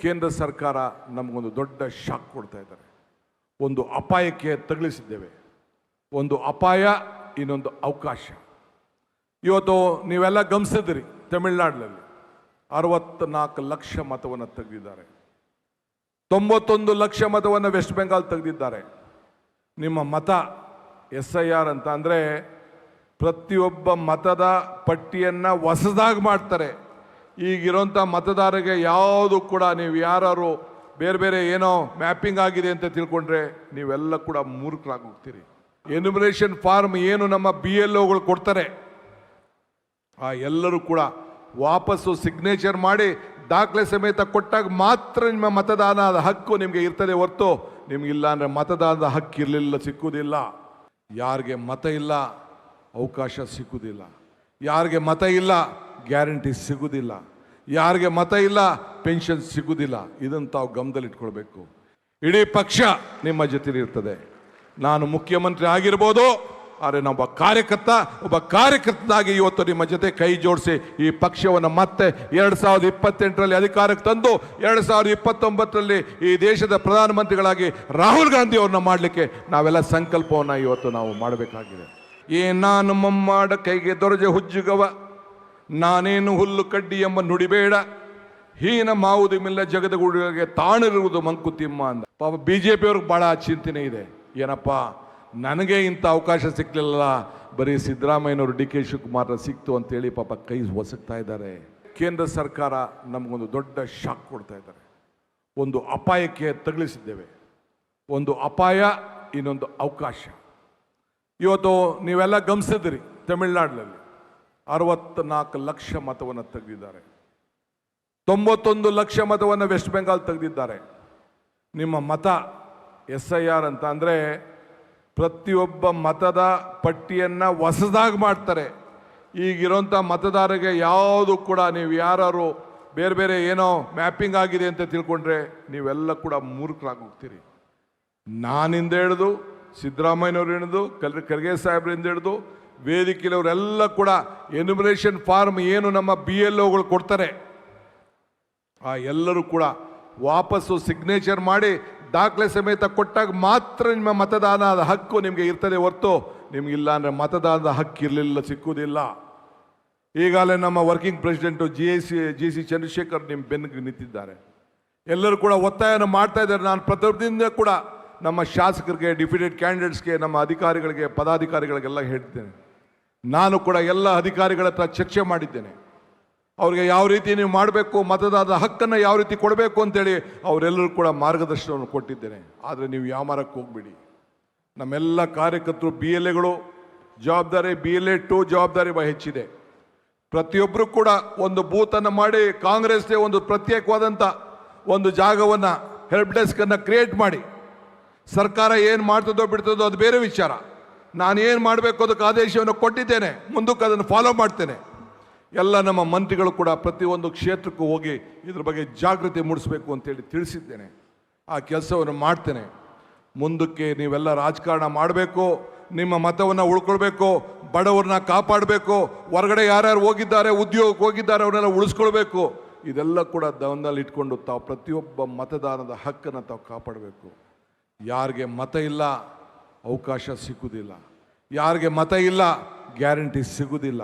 ಕೇಂದ್ರ ಸರ್ಕಾರ ನಮಗೊಂದು ದೊಡ್ಡ ಶಾಕ್ ಕೊಡ್ತಾ ಇದ್ದಾರೆ. ಒಂದು ಅಪಾಯಕ್ಕೆ ತಗುಲಿಸಿದ್ದೇವೆ. ಒಂದು ಅಪಾಯ, ಇನ್ನೊಂದು ಅವಕಾಶ. ಇವತ್ತು ನೀವೆಲ್ಲ ಗಮನಿಸಿದ್ರಿ, ತಮಿಳುನಾಡಿನಲ್ಲಿ 64 ಲಕ್ಷ ಮತವನ್ನು ತೆಗೆದಿದ್ದಾರೆ. 91 ಲಕ್ಷ ಮತವನ್ನು ವೆಸ್ಟ್ ಬೆಂಗಾಲ್ ತೆಗೆದಿದ್ದಾರೆ. ನಿಮ್ಮ ಮತ SIR ಅಂತ ಅಂದರೆ ಪ್ರತಿಯೊಬ್ಬ ಮತದ ಪಟ್ಟಿಯನ್ನು ಹೊಸದಾಗಿ ಮಾಡ್ತಾರೆ. ಈಗಿರೋಂಥ ಮತದಾರರಿಗೆ ಯಾವುದು ಕೂಡ ನೀವು ಯಾರು ಬೇರೆ ಬೇರೆ ಏನೋ ಮ್ಯಾಪಿಂಗ್ ಆಗಿದೆ ಅಂತ ತಿಳ್ಕೊಂಡ್ರೆ ನೀವೆಲ್ಲ ಕೂಡ ಮೂರ್ಖರಾಗಿ ಹೋಗ್ತೀರಿ. ಎನ್ಯುಮರೇಷನ್ ಫಾರ್ಮ್ ಏನು ನಮ್ಮ BLOಗಳು ಕೊಡ್ತಾರೆ, ಆ ಎಲ್ಲರೂ ಕೂಡ ವಾಪಸ್ಸು ಸಿಗ್ನೇಚರ್ ಮಾಡಿ ದಾಖಲೆ ಸಮೇತ ಕೊಟ್ಟಾಗ ಮಾತ್ರ ನಿಮ್ಮ ಮತದಾನದ ಹಕ್ಕು ನಿಮಗೆ ಇರ್ತದೆ ಹೊರತು ನಿಮಗಿಲ್ಲ ಅಂದರೆ ಮತದಾನದ ಹಕ್ಕು ಇರಲಿಲ್ಲ, ಸಿಕ್ಕುವುದಿಲ್ಲ. ಯಾರಿಗೆ ಮತ ಇಲ್ಲ ಅವಕಾಶ ಸಿಕ್ಕುವುದಿಲ್ಲ, ಯಾರಿಗೆ ಮತ ಇಲ್ಲ ಗ್ಯಾರಂಟಿ ಸಿಗುವುದಿಲ್ಲ, ಯಾರಿಗೆ ಮತ ಇಲ್ಲ ಪೆನ್ಷನ್ ಸಿಗುವುದಿಲ್ಲ. ಇದನ್ನು ತಾವು ಗಮನದಲ್ಲಿಟ್ಕೊಳ್ಬೇಕು. ಇಡೀ ಪಕ್ಷ ನಿಮ್ಮ ಜೊತೆಲಿರ್ತದೆ. ನಾನು ಮುಖ್ಯಮಂತ್ರಿ ಆಗಿರ್ಬೋದು, ಆದರೆ ಒಬ್ಬ ಕಾರ್ಯಕರ್ತನಾಗಿ ಇವತ್ತು ನಿಮ್ಮ ಜೊತೆ ಕೈ ಜೋಡಿಸಿ ಈ ಪಕ್ಷವನ್ನು ಮತ್ತೆ 2028ರಲ್ಲಿ ಅಧಿಕಾರಕ್ಕೆ ತಂದು 2029ರಲ್ಲಿ ಈ ದೇಶದ ಪ್ರಧಾನಮಂತ್ರಿಗಳಾಗಿ ರಾಹುಲ್ ಗಾಂಧಿ ಅವ್ರನ್ನ ಮಾಡಲಿಕ್ಕೆ ನಾವೆಲ್ಲ ಸಂಕಲ್ಪವನ್ನು ಇವತ್ತು ನಾವು ಮಾಡಬೇಕಾಗಿದೆ. ನಾನು ಮಮ್ಮಾಡ ಕೈಗೆ ದೊರಜೆ ಹುಜ್ಜುಗವ, ನಾನೇನು ಹುಲ್ಲು ಕಡ್ಡಿ ಎಂಬ ನುಡಿಬೇಡ, ಹೀನ ಮಾವುದು ಮಿಲ್ಲ ಜಗದ ಗುಡಿಗೆ ತಾಣಿರುವುದು ಮಂಕುತಿಮ್ಮ ಅಂದ. ಪಾಪ BJP ಅವ್ರಿಗೆ ಭಾಳ ಚಿಂತನೆ ಇದೆ. ಏನಪ್ಪ, ನನಗೆ ಇಂಥ ಅವಕಾಶ ಸಿಕ್ಕಲಿಲ್ಲ, ಬರೀ ಸಿದ್ದರಾಮಯ್ಯನವರು DK ಶಿವಕುಮಾರ್ ಸಿಕ್ತು ಅಂತೇಳಿ ಪಾಪ ಕೈ ಒಸಗ್ತಾ ಇದ್ದಾರೆ. ಕೇಂದ್ರ ಸರ್ಕಾರ ನಮಗೊಂದು ದೊಡ್ಡ ಶಾಕ್ ಕೊಡ್ತಾ ಇದ್ದಾರೆ. ಒಂದು ಅಪಾಯಕ್ಕೆ ತಗುಲಿಸಿದ್ದೇವೆ. ಒಂದು ಅಪಾಯ, ಇನ್ನೊಂದು ಅವಕಾಶ. ಇವತ್ತು ನೀವೆಲ್ಲ ಗಮನಿಸಿದ್ರಿ, ತಮಿಳುನಾಡಿನಲ್ಲಿ 64 ಲಕ್ಷ ಮತವನ್ನು ತೆಗೆದಿದ್ದಾರೆ. 91 ಲಕ್ಷ ಮತವನ್ನು ವೆಸ್ಟ್ ಬೆಂಗಾಲ್ ತೆಗೆದಿದ್ದಾರೆ. ನಿಮ್ಮ ಮತ SIR ಅಂತ ಅಂದರೆ ಪ್ರತಿಯೊಬ್ಬ ಮತದ ಪಟ್ಟಿಯನ್ನು ಹೊಸದಾಗಿ ಮಾಡ್ತಾರೆ. ಈಗಿರೋಂಥ ಮತದಾರರಿಗೆ ಯಾವುದು ಕೂಡ ನೀವು ಯಾರು ಬೇರೆ ಬೇರೆ ಏನೋ ಮ್ಯಾಪಿಂಗ್ ಆಗಿದೆ ಅಂತ ತಿಳ್ಕೊಂಡ್ರೆ ನೀವೆಲ್ಲ ಕೂಡ ಮೂರ್ಖರಾಗಿ ಹೋಗ್ತೀರಿ. ನಾನಿಂದ ಹಿಡಿದು ಸಿದ್ದರಾಮಯ್ಯನವ್ರು ಹಿಡಿದು ಖರ್ಗೆ ಸಾಹೇಬ್ರಿಂದ ಹಿಡಿದು ವೇದಿಕೆಯವರೆಲ್ಲ ಕೂಡ ಎನ್ಯುಮರೇಷನ್ ಫಾರ್ಮ್ ಏನು ನಮ್ಮ BLOಗಳು ಕೊಡ್ತಾರೆ, ಆ ಎಲ್ಲರೂ ಕೂಡ ವಾಪಸ್ಸು ಸಿಗ್ನೇಚರ್ ಮಾಡಿ ದಾಖಲೆ ಸಮೇತ ಕೊಟ್ಟಾಗ ಮಾತ್ರ ನಿಮ್ಮ ಮತದಾನದ ಹಕ್ಕು ನಿಮಗೆ ಇರ್ತದೆ ಹೊರತು ನಿಮಗಿಲ್ಲ ಅಂದರೆ ಮತದಾನದ ಹಕ್ಕು ಇರಲಿಲ್ಲ, ಸಿಕ್ಕುವುದಿಲ್ಲ. ಈಗಾಗಲೇ ನಮ್ಮ ವರ್ಕಿಂಗ್ ಪ್ರೆಸಿಡೆಂಟು GC ಚಂದ್ರಶೇಖರ್ ನಿಮ್ಮ ಬೆನ್ನಿಗೆ ನಿಂತಿದ್ದಾರೆ. ಎಲ್ಲರೂ ಕೂಡ ಒತ್ತಾಯನ ಮಾಡ್ತಾ ಇದ್ದಾರೆ. ನಾನು ಪ್ರತಿಯೊಬ್ಬರಿಂದ ಕೂಡ ನಮ್ಮ ಶಾಸಕರಿಗೆ, ಡಿಪ್ಯೂಟೆಡ್ ಕ್ಯಾಂಡಿಡೇಟ್ಸ್ಗೆ, ನಮ್ಮ ಅಧಿಕಾರಿಗಳಿಗೆ, ಪದಾಧಿಕಾರಿಗಳಿಗೆಲ್ಲ ಹೇಳ್ತೇನೆ. ನಾನು ಕೂಡ ಎಲ್ಲ ಅಧಿಕಾರಿಗಳ ಹತ್ರ ಚರ್ಚೆ ಮಾಡಿದ್ದೇನೆ. ಅವ್ರಿಗೆ ಯಾವ ರೀತಿ ನೀವು ಮಾಡಬೇಕು, ಮತದಾನದ ಹಕ್ಕನ್ನು ಯಾವ ರೀತಿ ಕೊಡಬೇಕು ಅಂತೇಳಿ ಅವರೆಲ್ಲರೂ ಕೂಡ ಮಾರ್ಗದರ್ಶನವನ್ನು ಕೊಟ್ಟಿದ್ದೇನೆ. ಆದರೆ ನೀವು ಯಾಮಾರಕ್ಕೆ ಹೋಗ್ಬಿಡಿ. ನಮ್ಮೆಲ್ಲ ಕಾರ್ಯಕರ್ತರು BLAಗಳು ಜವಾಬ್ದಾರಿ, BLA 2 ಜವಾಬ್ದಾರಿ ಹೆಚ್ಚಿದೆ. ಪ್ರತಿಯೊಬ್ಬರು ಕೂಡ ಒಂದು ಬೂತನ್ನು ಮಾಡಿ ಕಾಂಗ್ರೆಸ್ಗೆ ಒಂದು ಪ್ರತ್ಯೇಕವಾದಂಥ ಒಂದು ಜಾಗವನ್ನು, ಹೆಲ್ಪ್ ಡೆಸ್ಕನ್ನು ಕ್ರಿಯೇಟ್ ಮಾಡಿ, ಸರ್ಕಾರ ಏನು ಮಾಡ್ತದೋ ಬಿಡ್ತದೋ ಅದು ಬೇರೆ ವಿಚಾರ. ನಾನು ಏನು ಮಾಡಬೇಕು ಅದಕ್ಕೆ ಆದೇಶವನ್ನು ಕೊಟ್ಟಿದ್ದೇನೆ, ಮುಂದಕ್ಕೆ ಅದನ್ನು ಫಾಲೋ ಮಾಡ್ತೇನೆ. ಎಲ್ಲ ನಮ್ಮ ಮಂತ್ರಿಗಳು ಕೂಡ ಪ್ರತಿಯೊಂದು ಕ್ಷೇತ್ರಕ್ಕೂ ಹೋಗಿ ಇದ್ರ ಬಗ್ಗೆ ಜಾಗೃತಿ ಮೂಡಿಸಬೇಕು ಅಂತೇಳಿ ತಿಳಿಸಿದ್ದೇನೆ. ಆ ಕೆಲಸವನ್ನು ಮಾಡ್ತೇನೆ. ಮುಂದಕ್ಕೆ ನೀವೆಲ್ಲ ರಾಜಕಾರಣ ಮಾಡಬೇಕು, ನಿಮ್ಮ ಮತವನ್ನು ಉಳ್ಕೊಳ್ಬೇಕು, ಬಡವ್ರನ್ನ ಕಾಪಾಡಬೇಕು, ಹೊರಗಡೆ ಯಾರ್ಯಾರು ಹೋಗಿದ್ದಾರೆ, ಉದ್ಯೋಗಕ್ಕೆ ಹೋಗಿದ್ದಾರೆ ಅವನ್ನೆಲ್ಲ ಉಳಿಸ್ಕೊಳ್ಬೇಕು. ಇದೆಲ್ಲ ಕೂಡ ಗಮನದಲ್ಲಿ ಇಟ್ಕೊಂಡು ತಾವು ಪ್ರತಿಯೊಬ್ಬ ಮತದಾನದ ಹಕ್ಕನ್ನು ತಾವು ಕಾಪಾಡಬೇಕು. ಯಾರಿಗೆ ಮತ ಇಲ್ಲ ಅವಕಾಶ ಸಿಕ್ಕುವುದಿಲ್ಲ, ಯಾರಿಗೆ ಮತ ಇಲ್ಲ ಗ್ಯಾರಂಟಿ ಸಿಗುವುದಿಲ್ಲ,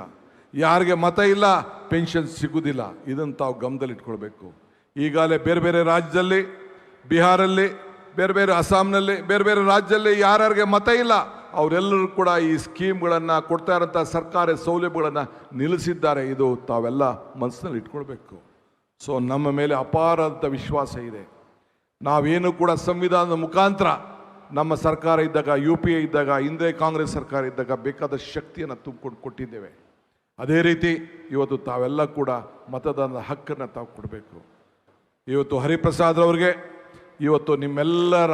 ಯಾರಿಗೆ ಮತ ಇಲ್ಲ ಪೆನ್ಷನ್ ಸಿಗುವುದಿಲ್ಲ. ಇದನ್ನು ತಾವು ಗಮನದಲ್ಲಿಟ್ಕೊಳ್ಬೇಕು. ಈಗಾಗಲೇ ಬೇರೆ ಬೇರೆ ರಾಜ್ಯದಲ್ಲಿ, ಬಿಹಾರಲ್ಲಿ, ಬೇರೆ ಬೇರೆ ಅಸ್ಸಾಂನಲ್ಲಿ, ಬೇರೆ ಬೇರೆ ರಾಜ್ಯದಲ್ಲಿ ಯಾರ್ಯಾರಿಗೆ ಮತ ಇಲ್ಲ ಅವರೆಲ್ಲರೂ ಕೂಡ ಈ ಸ್ಕೀಮ್ಗಳನ್ನು ಕೊಡ್ತಾ ಇರೋಂಥ ಸರ್ಕಾರಿ ಸೌಲಭ್ಯಗಳನ್ನು ನಿಲ್ಲಿಸಿದ್ದಾರೆ. ಇದು ತಾವೆಲ್ಲ ಮನಸ್ಸಿನಲ್ಲಿ ಇಟ್ಕೊಳ್ಬೇಕು. ಸೊ ನಮ್ಮ ಮೇಲೆ ಅಪಾರವಾದ ವಿಶ್ವಾಸ ಇದೆ. ನಾವೇನು ಕೂಡ ಸಂವಿಧಾನದ ಮುಖಾಂತರ ನಮ್ಮ ಸರ್ಕಾರ ಇದ್ದಾಗ, UPA ಇದ್ದಾಗ, ಹಿಂದೆ ಕಾಂಗ್ರೆಸ್ ಸರ್ಕಾರ ಇದ್ದಾಗ ಬೇಕಾದ ಶಕ್ತಿಯನ್ನು ತುಂಬಿಕೊಂಡು ಕೊಟ್ಟಿದ್ದೇವೆ. ಅದೇ ರೀತಿ ಇವತ್ತು ತಾವೆಲ್ಲ ಕೂಡ ಮತದಾನದ ಹಕ್ಕನ್ನು ತಾವು ಕೊಡಬೇಕು. ಇವತ್ತು ಹರಿಪ್ರಸಾದ್ ಅವ್ರಿಗೆ, ಇವತ್ತು ನಿಮ್ಮೆಲ್ಲರ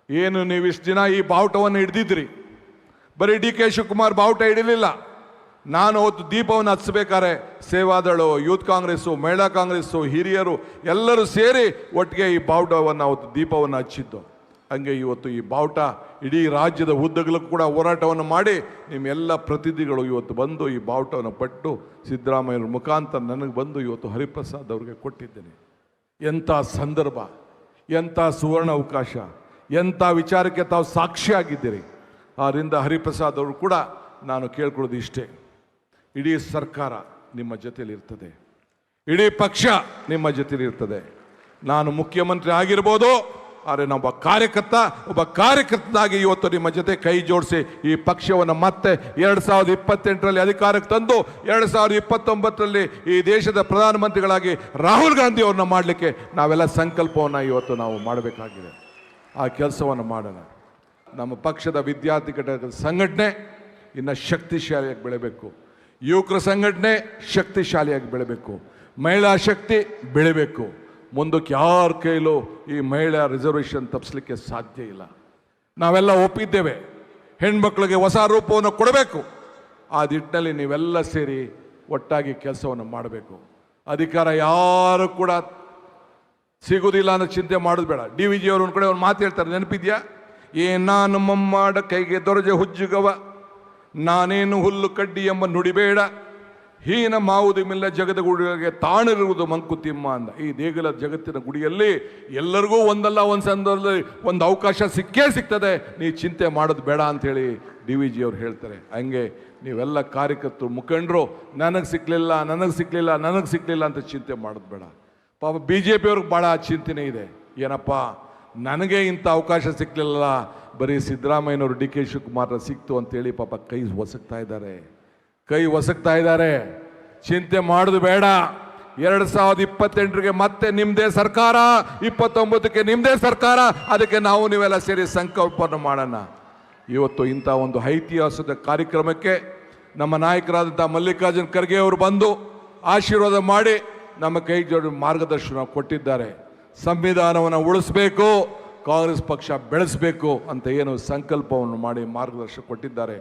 ಏನು ನೀವು ಇಷ್ಟು ದಿನ ಈ ಬಾವುಟವನ್ನು ಹಿಡ್ದಿದ್ರಿ, ಬರೀ DK ಶಿವಕುಮಾರ್ ಬಾವುಟ ಹಿಡಿಲಿಲ್ಲ. ನಾನು ಅವತ್ತು ದೀಪವನ್ನು ಹಚ್ಚಬೇಕಾದ್ರೆ ಸೇವಾದಳು, ಯೂತ್ ಕಾಂಗ್ರೆಸ್ಸು, ಮಹಿಳಾ ಕಾಂಗ್ರೆಸ್ಸು, ಹಿರಿಯರು ಎಲ್ಲರೂ ಸೇರಿ ಒಟ್ಟಿಗೆ ಈ ಬಾವುಟವನ್ನು ಅವತ್ತು ದೀಪವನ್ನು ಹಚ್ಚಿದ್ದು. ಹಂಗೆ ಇವತ್ತು ಈ ಬಾವುಟ ಇಡೀ ರಾಜ್ಯದ ಉದ್ದಗಲಕ್ಕೂ ಕೂಡ ಹೋರಾಟವನ್ನು ಮಾಡಿ ನಿಮ್ಮೆಲ್ಲ ಪ್ರತಿನಿಧಿಗಳು ಇವತ್ತು ಬಂದು ಈ ಬಾವುಟವನ್ನು ಪಟ್ಟು ಸಿದ್ದರಾಮಯ್ಯರ ಮುಖಾಂತರ ನನಗೆ ಬಂದು ಇವತ್ತು ಹರಿಪ್ರಸಾದ್ ಅವ್ರಿಗೆ ಕೊಟ್ಟಿದ್ದೇನೆ. ಎಂಥ ಸಂದರ್ಭ, ಎಂಥ ಸುವರ್ಣ ಅವಕಾಶ, ಎಂಥ ವಿಚಾರಕ್ಕೆ ತಾವು ಸಾಕ್ಷಿಯಾಗಿದ್ದೀರಿ. ಆದ್ದರಿಂದ ಹರಿಪ್ರಸಾದ್ ಅವರು ಕೂಡ ನಾನು ಕೇಳ್ಕೊಳ್ಳೋದು ಇಷ್ಟೇ, ಇಡೀ ಸರ್ಕಾರ ನಿಮ್ಮ ಜೊತೆಲಿರ್ತದೆ, ಇಡೀ ಪಕ್ಷ ನಿಮ್ಮ ಜೊತೆಲಿರ್ತದೆ. ನಾನು ಮುಖ್ಯಮಂತ್ರಿ ಆಗಿರ್ಬೋದು, ಆದರೆ ಒಬ್ಬ ಕಾರ್ಯಕರ್ತನಾಗಿ ಇವತ್ತು ನಿಮ್ಮ ಜೊತೆ ಕೈ ಜೋಡಿಸಿ ಈ ಪಕ್ಷವನ್ನು ಮತ್ತೆ 2028ರಲ್ಲಿ ಅಧಿಕಾರಕ್ಕೆ ತಂದು 2029ರಲ್ಲಿ ಈ ದೇಶದ ಪ್ರಧಾನಮಂತ್ರಿಗಳಾಗಿ ರಾಹುಲ್ ಗಾಂಧಿ ಅವ್ರನ್ನ ಮಾಡಲಿಕ್ಕೆ ನಾವೆಲ್ಲ ಸಂಕಲ್ಪವನ್ನು ಇವತ್ತು ನಾವು ಮಾಡಬೇಕಾಗಿದೆ. ಆ ಕೆಲಸವನ್ನು ಮಾಡೋಣ. ನಮ್ಮ ಪಕ್ಷದ ವಿದ್ಯಾರ್ಥಿ ಘಟಕದ ಸಂಘಟನೆ ಇನ್ನು ಶಕ್ತಿಶಾಲಿಯಾಗಿ ಬೆಳೆಯಬೇಕು, ಯುವಕರ ಸಂಘಟನೆ ಶಕ್ತಿಶಾಲಿಯಾಗಿ ಬೆಳೆಯಬೇಕು, ಮಹಿಳಾ ಶಕ್ತಿ ಬೆಳೆಯಬೇಕು. ಮುಂದಕ್ಕೆ ಯಾರ ಕೈಲೂ ಈ ಮಹಿಳಾ ರಿಸರ್ವೇಷನ್ ತಪ್ಪಿಸ್ಲಿಕ್ಕೆ ಸಾಧ್ಯ ಇಲ್ಲ. ನಾವೆಲ್ಲ ಒಪ್ಪಿದ್ದೇವೆ, ಹೆಣ್ಮಕ್ಳಿಗೆ ಹೊಸ ರೂಪವನ್ನು ಕೊಡಬೇಕು. ಆ ನಿಟ್ಟಿನಲ್ಲಿ ನೀವೆಲ್ಲ ಸೇರಿ ಒಟ್ಟಾಗಿ ಕೆಲಸವನ್ನು ಮಾಡಬೇಕು. ಅಧಿಕಾರ ಯಾರು ಕೂಡ ಸಿಗುವುದಿಲ್ಲ ಅನ್ನೋ ಚಿಂತೆ ಮಾಡೋದು ಬೇಡ. DVG ಅವರು ಒಂದು ಕಡೆ ಒಂದು ಮಾತು ಹೇಳ್ತಾರೆ, ನೆನಪಿದ್ಯಾ? ನಾನು ಮಮ್ಮಾಡ ಕೈಗೆ ದೊರಜೆ ಹುಜ್ಜುಗವ, ನಾನೇನು ಹುಲ್ಲು ಕಡ್ಡಿ ಎಂಬ ನುಡಿಬೇಡ, ಹೀನ ಮಾವುದಿಮಿಲ್ಲ ಜಗದ ಗುಡಿಗೆ ತಾಣಿರುವುದು ಮಂಕುತಿಮ್ಮ ಅಂದ. ಈ ದೇಗುಲ ಜಗತ್ತಿನ ಗುಡಿಯಲ್ಲಿ ಎಲ್ಲರಿಗೂ ಒಂದಲ್ಲ ಒಂದು ಸಂದರ್ಭದಲ್ಲಿ ಒಂದು ಅವಕಾಶ ಸಿಕ್ಕೇ ಸಿಗ್ತದೆ, ನೀ ಚಿಂತೆ ಮಾಡೋದು ಬೇಡ ಅಂಥೇಳಿ DVG ಅವರು ಹೇಳ್ತಾರೆ. ಹಂಗೆ ನೀವೆಲ್ಲ ಕಾರ್ಯಕರ್ತರು ಮುಖಂಡರು ನನಗೆ ಸಿಕ್ಕಲಿಲ್ಲ ಅಂತ ಚಿಂತೆ ಮಾಡೋದು ಬೇಡ. ಪಾಪ BJP ಅವ್ರಿಗೆ ಭಾಳ ಚಿಂತನೆ ಇದೆ, ಏನಪ್ಪ ನನಗೆ ಇಂಥ ಅವಕಾಶ ಸಿಕ್ಕಲಿಲ್ಲ, ಬರೀ ಸಿದ್ದರಾಮಯ್ಯನವರು DK ಶಿವಕುಮಾರ್ ಸಿಕ್ತು ಅಂತೇಳಿ ಪಾಪ ಕೈ ಒಸಕ್ತಾ ಇದ್ದಾರೆ. ಚಿಂತೆ ಮಾಡೋದು ಬೇಡ. 2028ರಿಗೆ ಮತ್ತೆ ನಿಮ್ಮದೇ ಸರ್ಕಾರ, 29ಕ್ಕೆ ನಿಮ್ಮದೇ ಸರ್ಕಾರ. ಅದಕ್ಕೆ ನೀವೆಲ್ಲ ಸೇರಿ ಸಂಕಲ್ಪವನ್ನು ಮಾಡೋಣ. ಇವತ್ತು ಇಂಥ ಒಂದು ಐತಿಹಾಸಿಕ ಕಾರ್ಯಕ್ರಮಕ್ಕೆ ನಮ್ಮ ನಾಯಕರಾದಂಥ ಮಲ್ಲಿಕಾರ್ಜುನ್ ಖರ್ಗೆ ಅವರು ಬಂದು ಆಶೀರ್ವಾದ ಮಾಡಿ ನಮ್ಮ ಕೈ ಜೋಡಿ ಮಾರ್ಗದರ್ಶನ ಕೊಟ್ಟಿದ್ದಾರೆ. ಸಂವಿಧಾನವನ್ನು ಉಳಿಸಬೇಕು, ಕಾಂಗ್ರೆಸ್ ಪಕ್ಷ ಬೆಳೆಸಬೇಕು ಅಂತ ಏನು ಸಂಕಲ್ಪವನ್ನು ಮಾಡಿ ಮಾರ್ಗದರ್ಶನ ಕೊಟ್ಟಿದ್ದಾರೆ.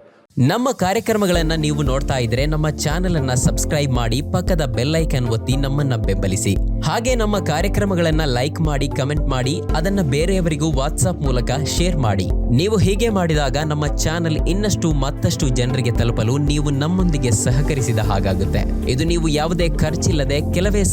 ನಮ್ಮ ಕಾರ್ಯಕ್ರಮಗಳನ್ನ ನೀವು ನೋಡ್ತಾ ಇದ್ರೆ ನಮ್ಮ ಚಾನೆಲ್ ಅನ್ನ ಸಬ್ಸ್ಕ್ರೈಬ್ ಮಾಡಿ, ಪಕ್ಕದ ಬೆಲ್ ಐಕಾನ್ ಒತ್ತಿ ನಮ್ಮನ್ನ ಬೆಂಬಲಿಸಿ. ಹಾಗೆ ನಮ್ಮ ಕಾರ್ಯಕ್ರಮಗಳನ್ನ ಲೈಕ್ ಮಾಡಿ, ಕಮೆಂಟ್ ಮಾಡಿ, ಅದನ್ನ ಬೇರೆಯವರಿಗೂ ವಾಟ್ಸ್ಆಪ್ ಮೂಲಕ ಶೇರ್ ಮಾಡಿ. ನೀವು ಹೀಗೆ ಮಾಡಿದಾಗ ನಮ್ಮ ಚಾನೆಲ್ ಮತ್ತಷ್ಟು ಜನರಿಗೆ ತಲುಪಲು ನೀವು ನಮ್ಮೊಂದಿಗೆ ಸಹಕರಿಸಿದ ಹಾಗಾಗುತ್ತೆ. ಇದು ನೀವು ಯಾವುದೇ ಖರ್ಚಿಲ್ಲದೆ ಕೆಲವೇ